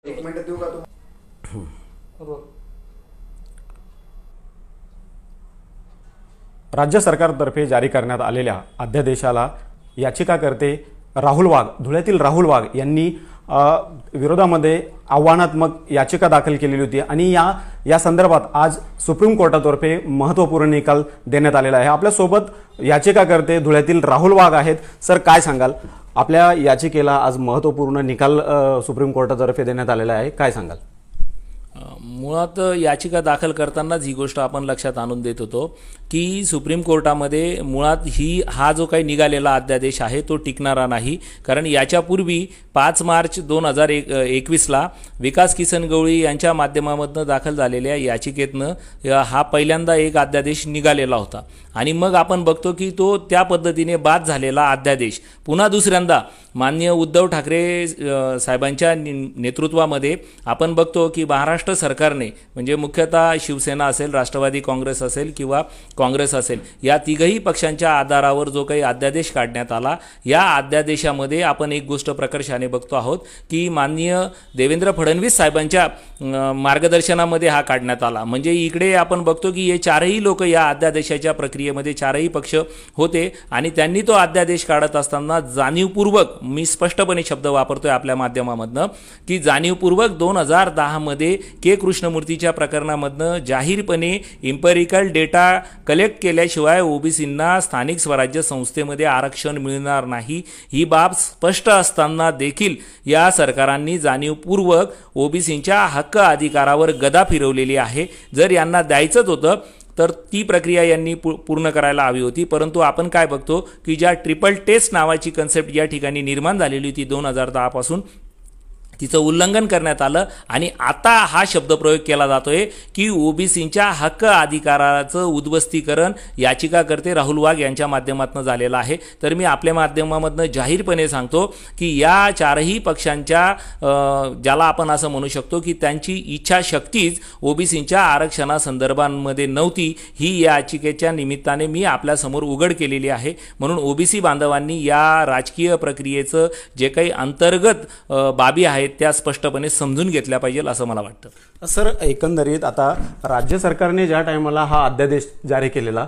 एक मिनिट देऊ का तुम्हाला? राज्य सरकारतर्फे जारी करण्यात आलेल्या अध्यादेशाला याचिकाकर्ते राहुल वाघ, धुळ्यातील राहुल वाघ यांनी विरोधामध्ये आव्हानात्मक याचिका दाखल केलेली होती आणि या संदर्भात आज सुप्रीम कोर्टातर्फे महत्त्वपूर्ण निकाल देण्यात आलेला आहे। आपल्यासोबत याचिकाकर्ते धुळ्यातील राहुल वाघ आहेत। सर, काय सांगाल? आपल्या याचिकेला आज महत्त्वपूर्ण निकाल सुप्रीम कोर्टातर्फे देण्यात आलेला आहे, काय सांगाल? मुळात याचिका दाखल करतानाच ही गोष्ट आपण लक्षात आणून देत होतो की सुप्रीम कोर्टामध्ये मुळात हा जो काही निघालेला अध्यादेश आहे तो टिकणारा नाही। कारण याच्यापूर्वी 5 मार्च 2021ला विकास किसन गवळी यांच्या माध्यमामधून दाखल झालेल्या याचिकेतनं हा पहिल्यांदा एक अध्यादेश निघालेला होता आणि मग आपण बघतो की तो त्या पद्धतीने बाद झालेला अध्यादेश पुन्हा दुसऱ्यांदा माननीय उद्धव ठाकरे साहेबांच्या नेतृत्वामध्ये आपण बघतो की महाराष्ट्र सरकारने म्हणजे मुख्यतः शिवसेना असेल, राष्ट्रवादी काँग्रेस असेल किंवा काँग्रेस असेल, या तिघही पक्षांच्या आधारावर जो काही अध्यादेश काढण्यात आला, या अध्यादेशामध्ये आपण एक गोष्ट प्रकर्षाने बघतो आहोत की माननीय देवेंद्र फडणवीस साहेबांच्या मार्गदर्शनामध्ये हा काढण्यात आला। म्हणजे इकडे आपण बघतो की हे चारही लोक या अध्यादेशाच्या प्रक्रियेमध्ये चारही पक्ष होते आणि त्यांनी तो अध्यादेश काढत असताना जाणीवपूर्वक, मी स्पष्टपणे शब्द वापरतोय आपल्या माध्यमामधनं, की जाणीवपूर्वक 2010 मध्ये के कृष्णमूर्तीच्या प्रकरणामधनं जाहीरपणे इम्पेरिकल डेटा कलेक्ट केल्याशिवाय ओबीसींना स्थानिक स्वराज्य संस्थेमध्ये आरक्षण मिळणार नाही ही बाब स्पष्ट असताना देखील या सरकारांनी जाणीवपूर्वक ओबीसींच्या हक्क अधिकारावर गदा फिरवलेली आहे। जर यांना द्यायचंच होतं तर ती प्रक्रिया यांनी पूर्ण करायला हवी होती, परंतु आपण काय बघतो की ज्या ट्रिपल टेस्ट नावाची कन्सेप्ट या ठिकाणी निर्माण झालेली होती 2010 पासून, तिचं उल्लंघन करण्यात आलं आणि आता हा शब्दप्रयोग केला जातोय की ओबीसींच्या हक्क अधिकाराचं उद्ध्वस्तीकरण याचिकाकर्ते राहुल वाघ यांच्या माध्यमातून झालेलं आहे। तर मी आपल्या माध्यमामधनं जाहीरपणे सांगतो की या चारही पक्षांच्या ज्याला आपण असं म्हणू शकतो की त्यांची इच्छाशक्तीच ओबीसींच्या आरक्षणासंदर्भामध्ये नव्हती, ही याचिकेच्या निमित्ताने मी आपल्यासमोर उघड केलेली आहे। म्हणून ओबीसी बांधवांनी या राजकीय प्रक्रियेचं जे काही अंतर्गत बाबी आहेत त्या स्पष्टपणे समजून घेतल्या पाहिजे असं मला वाटतं। सर, एकंदरीत आता राज्य सरकारने ज्या टायमाला हा अध्यादेश जारी केलेला,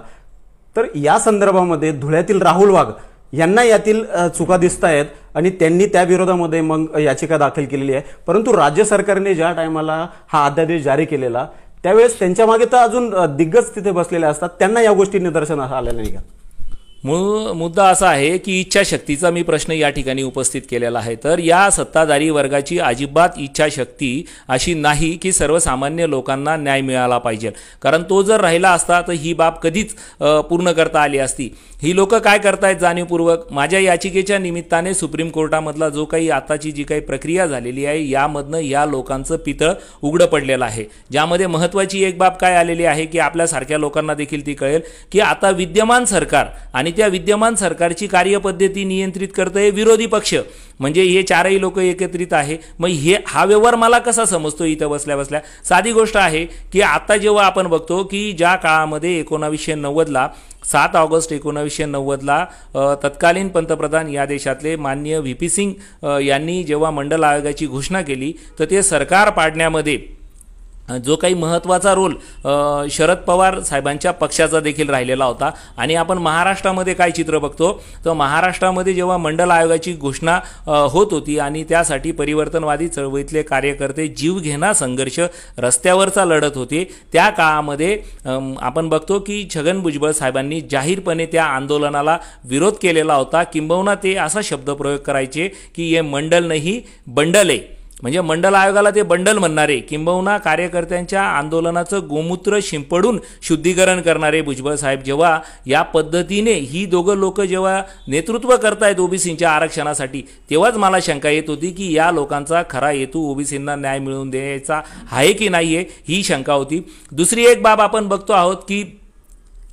तर या संदर्भामध्ये धुळ्यातील राहुल वाघ यांना यातील चुका दिसत आहेत आणि त्यांनी त्या विरोधामध्ये मग याचिका दाखल केलेली आहे। परंतु राज्य सरकारने ज्या टायमाला हा अध्यादेश जारी केलेला त्यावेळेस त्यांच्या मागे तर अजून दिग्गज तिथे बसलेले असतात, त्यांना या गोष्टी निदर्शनास आल्या नाही का? मुद्दा असा आहे की इच्छाशक्तीचा मी प्रश्न या ठिकाणी उपस्थित केलेला आहे। तर या सत्ताधारी वर्गाची अजिबात इच्छाशक्ती अशी नाही की सर्वसामान्य लोकांना न्याय मिळाला पाहिजे, कारण तो जर राहिला असता तर ही बाब कधीच पूर्ण करता आली असती। ही लोक काय करतायत जाणीवपूर्वक, माझ्या याचिकेच्या निमित्ताने सुप्रीम कोर्टामधला जो काही आताची जी काही प्रक्रिया झालेली आहे यामधनं या लोकांचं पितळ उघडं पडलेलं आहे। ज्यामध्ये महत्त्वाची एक बाब काय आलेली आहे की आपल्यासारख्या लोकांना देखील ती कळेल की आता विद्यमान सरकार आणि त्या विद्यमान सरकारची कार्यपद्धती नियंत्रित करतोय विरोधी पक्ष, म्हणजे हे चारही लोक एकत्रित आहे। मग हा व्यवहार मला कसा समजतो इथं बसल्या बसल्या? साधी गोष्ट आहे की आता जेव्हा आपण बघतो की ज्या काळामध्ये 1990ला 7 ऑगस्ट 1990ला तत्कालीन पंतप्रधान या देशातले माननीय व्ही.पी. सिंग यांनी जेव्हा मंडल आयोगाची घोषणा केली तर ते सरकार पाडण्यामध्ये जो काही महत्त्वाचा रोल शरद पवार साहेबांच्या पक्षाचा देखील राहिलेला होता। आणि आपण महाराष्ट्रामध्ये काय चित्र बघतो तर महाराष्ट्रामध्ये जेव्हा मंडल आयोगाची घोषणा होत होती आणि त्यासाठी परिवर्तनवादी चळवळीतले कार्यकर्ते जीवघेणा संघर्ष रस्त्यावरचा लढत होते, त्या काळामध्ये आपण बघतो की छगन भुजबळ साहेबांनी जाहीरपणे त्या आंदोलनाला विरोध केलेला होता। किंबहुना ते असा शब्दप्रयोग करायचे की हे मंडल नाही बंडल आहे, म्हणजे मंडल आयोगाला ते बंडल म्हणणारे, किंबहुना कार्यकर्त्यांच्या आंदोलनाचं गोमूत्र शिंपडून शुद्धीकरण करणारे भुजबळ साहेब जेव्हा या पद्धतीने ही दोघं लोक जेव्हा नेतृत्व करतायत ओबीसींच्या आरक्षणासाठी, तेव्हाच मला शंका येत होती की या लोकांचा खरा हेतू ओबीसींना न्याय मिळवून द्यायचा आहे की नाही आहे, ही शंका होती। दुसरी एक बाब आपण बघतो आहोत की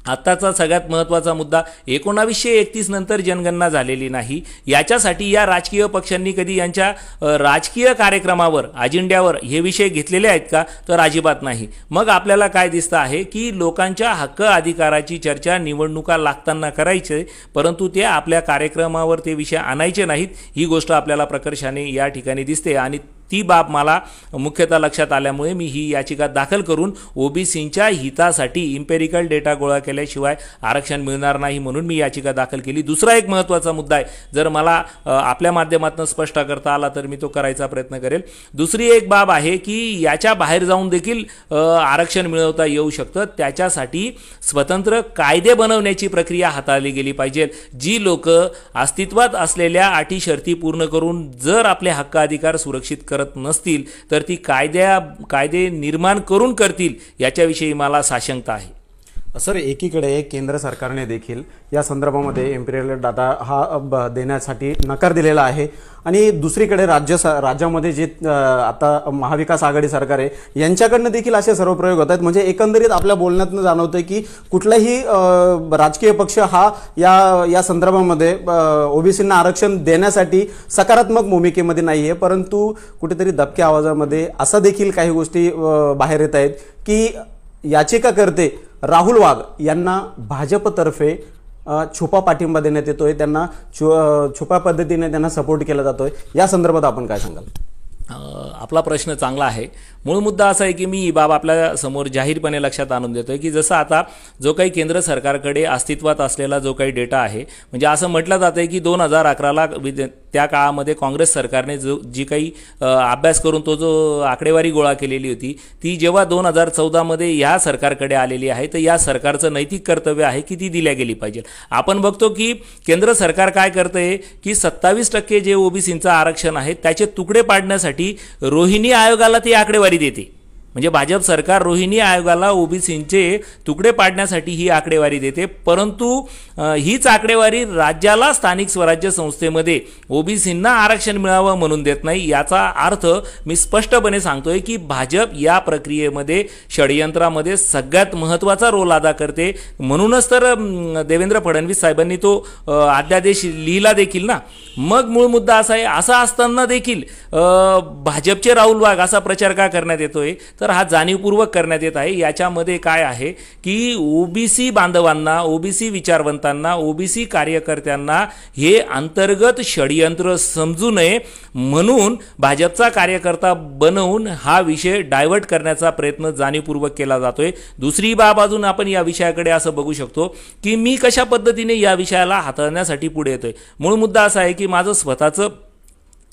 आत्ताचा सगळ्यात महत्त्वाचा मुद्दा 1931 नंतर जनगणना झालेली नाही, याच्यासाठी या राजकीय पक्षांनी कधी यांच्या राजकीय कार्यक्रमावर अजेंड्यावर हे विषय घेतलेले आहेत का? तर अजिबात नाही। मग आपल्याला काय दिसतं आहे की लोकांच्या हक्क अधिकाराची चर्चा निवडणुका लागताना करायचे, परंतु ते आपल्या कार्यक्रमावर ते विषय आणायचे नाहीत, ही गोष्ट आपल्याला प्रकर्षाने या ठिकाणी दिसते। आणि ती बाब मला मुख्यतः लक्षात आल्यामुळे मी ही याचिका दाखल करून ओबीसींच्या हितासाठी इम्पेरिकल डेटा गोळा केल्याशिवाय आरक्षण मिळणार नाही म्हणून मी याचिका दाखल केली. दुसरा एक महत्त्वाचा मुद्दा आहे, जर मला आपल्या माध्यमातून स्पष्ट करता आला तर मी तो करायचा प्रयत्न करेल. दुसरी एक बाब आहे की याच्या बाहेर जाऊन देखील आरक्षण मिळवता येऊ शकतं. त्याच्यासाठी स्वतंत्र कायदे बनवण्याची प्रक्रिया हाताळली गेली पाहिजे. जी लोक अस्तित्वात असलेल्या अटी शर्ती पूर्ण करून जर आपले हक्क अधिकार सुरक्षित करत नसतील तर ती कायदे निर्माण करून करतील याच्याविषयी मला साशंकता आहे. सर, एकीकडे केंद्र सरकारने देखील या संदर्भामध्ये इम्पेरियल डाटा हा देण्यासाठी नकार दिलेला आहे आणि दुसरीकडे राज्यामध्ये जे आता महाविकास आघाडी सरकार आहे यांच्याकडनं देखील असे सर्व प्रयोग होत आहेत. म्हणजे एकंदरीत आपल्या बोलण्यातून जाणवतंय की कुठलाही राजकीय पक्ष हा या संदर्भामध्ये ओबीसींना आरक्षण देण्यासाठी सकारात्मक भूमिकेमध्ये नाही आहे, परंतु कुठेतरी दबक्या आवाजामध्ये असं देखील काही गोष्टी बाहेर येत आहेत की याचिकाकर्ते राहुल वाघ यांना भाजपतर्फे छुपा पाठिंबा देण्यात येतोय, त्यांना छुपा पद्धतीने त्यांना सपोर्ट केला जातोय. या संदर्भात आपण काय सांगाल? आपला प्रश्न चांगला आहे. मूळ मुद्दा असा आहे की मी ही बाब आपल्या समोर जाहीरपणे लक्षात आणून देतोय की जसं आता जो काही केंद्र सरकारकडे अस्तित्वात असलेला जो काही डेटा आहे, म्हणजे असं म्हटलं जातंय की 2011ला त्या काळामध्ये काँग्रेस सरकारने जी काही अभ्यास करून तो जो आकडेवारी गोळा केलेली होती ती जेव्हा 2014मध्ये या सरकारकडे आलेली आहे तर या सरकारचं नैतिक कर्तव्य आहे की ती दिल्या गेली पाहिजे. आपण बघतो की केंद्र सरकार काय करतंय की 27% जे ओबीसींचं आरक्षण आहे त्याचे तुकडे पाडण्यासाठी रोहिणी आयोगाला ती आकडेवारी देते. म्हणजे भाजप सरकार रोहिणी आयोगाला ओबीसींचे तुकडे पाडण्यासाठी ही आकडेवारी देते, परंतु हीच आकडेवारी राज्याला स्थानिक स्वराज्य संस्थेमध्ये ओबीसींना आरक्षण मिळावं म्हणून देत नाही. याचा अर्थ मी स्पष्टपणे सांगतोय की भाजप या प्रक्रियेमध्ये षडयंत्रामध्ये सगळ्यात महत्त्वाचा रोल अदा करते. म्हणूनच तर देवेंद्र फडणवीस साहेबांनी तो अध्यादेश लिहिला देखील ना. मग मूळ मुद्दा असा आहे, असा असताना देखील भाजपचे राहुल वाघ असा प्रचार का करण्यात येतोय तर हा जाणीवपूर्वक करण्यात येत आहे. याच्यामध्ये काय आहे की ओबीसी बांधवांना, ओबीसी विचारवंतांना, ओबीसी कार्यकर्त्यांना हे अंतर्गत षडयंत्र समजू नये म्हणून भाजपचा कार्यकर्ता बनवून हा विषय डायव्हर्ट करण्याचा प्रयत्न जाणीवपूर्वक केला जातोय. दुसरी बाब अजून आपण या विषयाकडे असं बघू शकतो की मी कशा पद्धतीने या विषयाला हाताळण्यासाठी पुढे येतोय. मूळ मुद्दा असा आहे की माझं स्वतःचं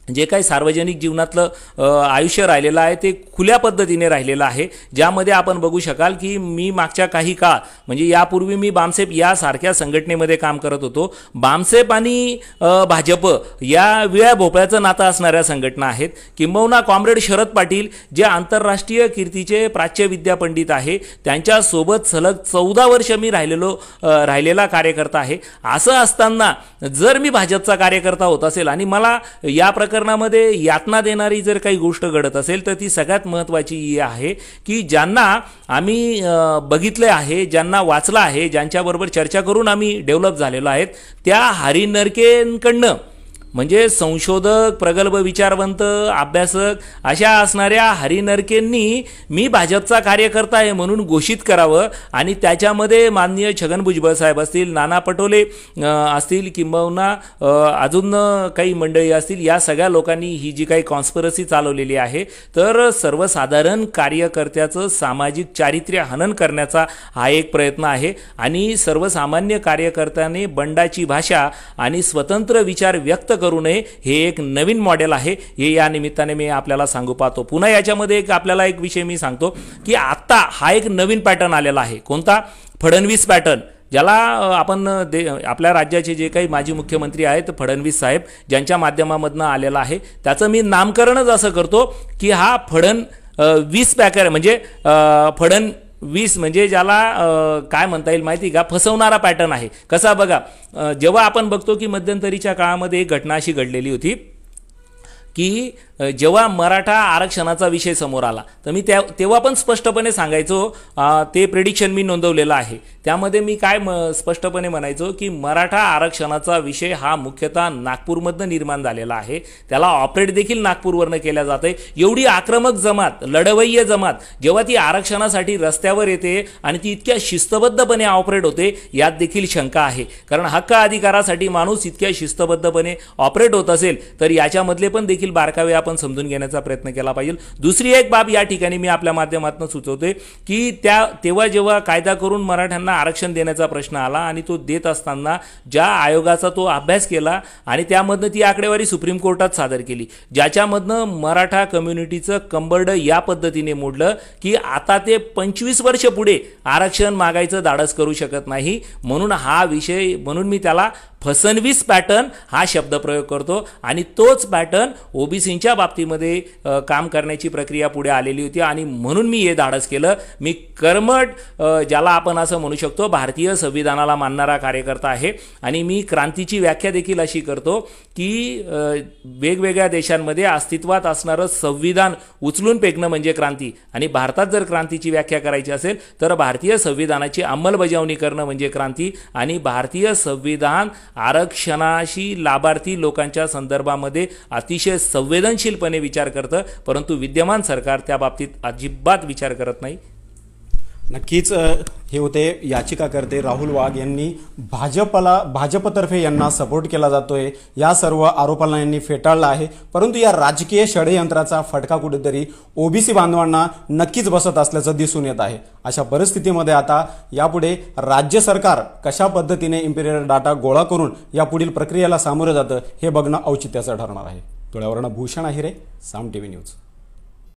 जे काही सार्वजनिक जीवनातलं आयुष्य राहिलेलं आहे ते खुल्या पद्धतीने राहिलेलं आहे, ज्यामध्ये आपण बघू शकाल की मी मागच्या काही काळ म्हणजे यापूर्वी मी बामसेप यासारख्या संघटनेमध्ये काम करत होतो. बामसेप आणि भाजप या विळ्या भोपळ्याचं नातं असणाऱ्या संघटना आहेत. किंबहुना कॉम्रेड शरद पाटील जे आंतरराष्ट्रीय कीर्तीचे प्राच्य विद्यापंडित आहे त्यांच्यासोबत सलग 14 वर्ष मी राहिलेला कार्यकर्ता आहे. असं असताना जर मी भाजपचा कार्यकर्ता होत असेल आणि मला या प्रकरणामध्ये यातना देणारी जर काही गोष्ट घडत असेल तर ती सगळ्यात महत्त्वाची ही आहे की ज्यांना आम्ही बघितले आहे, ज्यांना वाचलं आहे, ज्यांच्याबरोबर चर्चा करून आम्ही डेव्हलप झालेलो आहेत त्या हरी नरकेंकडनं म्हणजे संशोधक, प्रगल्भ विचारवंत, अभ्यासक अशा असणाऱ्या हरी नरकेंनी मी भाजपचा कार्यकर्ता आहे म्हणून घोषित करावं आणि त्याच्यामध्ये माननीय छगन भुजबळ साहेब असतील, नाना पटोले असतील किंबहुना अजून काही मंडळी असतील, या सगळ्या लोकांनी ही जी काही कॉन्स्पिरसी चालवलेली आहे तर सर्वसाधारण कार्यकर्त्याचं सामाजिक चारित्र्य हनन करण्याचा हा एक प्रयत्न आहे. आणि सर्वसामान्य कार्यकर्त्याने बंडाची भाषा आणि स्वतंत्र विचार व्यक्त करू नये हे एक नवीन मॉडेल आहे, हे या निमित्ताने मी आपल्याला सांगू पाहतो. पुन्हा याच्यामध्ये आपल्याला एक विषय मी सांगतो की आता हा एक नवीन पॅटर्न आलेला आहे. कोणता? फडणवीस पॅटर्न, ज्याला आपण आपल्या राज्याचे जे काही माजी मुख्यमंत्री आहेत फडणवीस साहेब ज्यांच्या माध्यमामधनं आलेला आहे त्याचं मी नामकरणच असं करतो की हा फडणवीस पॅकर म्हणजे फडणवीस म्हणजे ज्याला काय म्हणता येईल माहिती का, फसवणारा पॅटर्न आहे. कसा बघा, जेव्हा आपण बघतो की मध्यंतरीच्या काळामध्ये एक घटना अशी घडलेली होती की जेव्हा मराठा आरक्षणाचा विषय समोर आला तर मी तेव्हा पण स्पष्टपणे सांगायचो, ते प्रेडिक्शन मी नोंदवलेलं आहे. त्यामध्ये मी काय स्पष्टपणे म्हणायचो की मराठा आरक्षणाचा विषय हा मुख्यतः नागपूरमधनं निर्माण झालेला आहे, त्याला ऑपरेट देखील नागपूरवरनं केल्या जाते. एवढी आक्रमक जमात, लढवय्य जमात जेव्हा ती आरक्षणासाठी रस्त्यावर येते आणि ती इतक्या शिस्तबद्धपणे ऑपरेट होते यात देखील शंका आहे. कारण हक्क अधिकारासाठी माणूस इतक्या शिस्तबद्धपणे ऑपरेट होत असेल तर याच्यामधले पण देखील बारकावे आपण आपण समजून घेण्याचा प्रयत्न केला पाहिजे. दुसरी एक बाब या ठिकाणी मी आपल्या माध्यमातून सुचवतोय की तेव्हा जेव्हा कायदा करून मराठ्यांना आरक्षण देण्याचा प्रश्न आला आणि तो देत असताना ज्या आयोगाचा तो अभ्यास केला आणि त्यामधनं ती आकडेवारी सुप्रीम कोर्टात सादर केली, ज्याच्यामधनं मराठा कम्युनिटीचं कंबरडं या पद्धतीने मोडलं की आता ते 25 वर्ष पुढे आरक्षण मागायचं धाडस करू शकत नाही. म्हणून हा विषय, म्हणून मी त्याला फसनवीस पॅटर्न हा शब्दप्रयोग करतो आणि तोच पॅटर्न ओबीसींच्या बाबतीमध्ये काम करण्याची प्रक्रिया पुढे आलेली होती आणि म्हणून मी हे धाडस केलं. मी कर्मठ, ज्याला आपण असं म्हणू शकतो भारतीय संविधानाला मानणारा कार्यकर्ता आहे आणि मी क्रांतीची व्याख्या देखील अशी करतो की वेगवेगळ्या देशांमध्ये अस्तित्वात असणारं संविधान उचलून फेकणं म्हणजे क्रांती आणि भारतात जर क्रांतीची व्याख्या करायची असेल तर भारतीय संविधानाची अंमलबजावणी करणं म्हणजे क्रांती आणि भारतीय संविधान आरक्षणाशी लाभार्थी लोकांच्या संदर्भामध्ये अतिशय संवेदनशीलपणे विचार करतं, परंतु विद्यमान सरकार त्या बाबतीत अजिबात विचार करत नाही. नक्कीच हे होते याचिकाकर्ते राहुल वाघ यांनी भाजपतर्फे यांना सपोर्ट केला जातोय या सर्व आरोपांना यांनी फेटाळला आहे, परंतु या राजकीय षडयंत्राचा फटका कुठेतरी ओबीसी बांधवांना नक्कीच बसत असल्याचं दिसून येत आहे. अशा परिस्थितीमध्ये आता यापुढे राज्य सरकार कशा पद्धतीने इम्पिरियल डाटा गोळा करून या पुढील प्रक्रियेला सामोरं जातं हे बघणं औचित्याचं ठरणार आहे. डोळ्यावरनं भूषण आहिरे, साम टीव्ही न्यूज.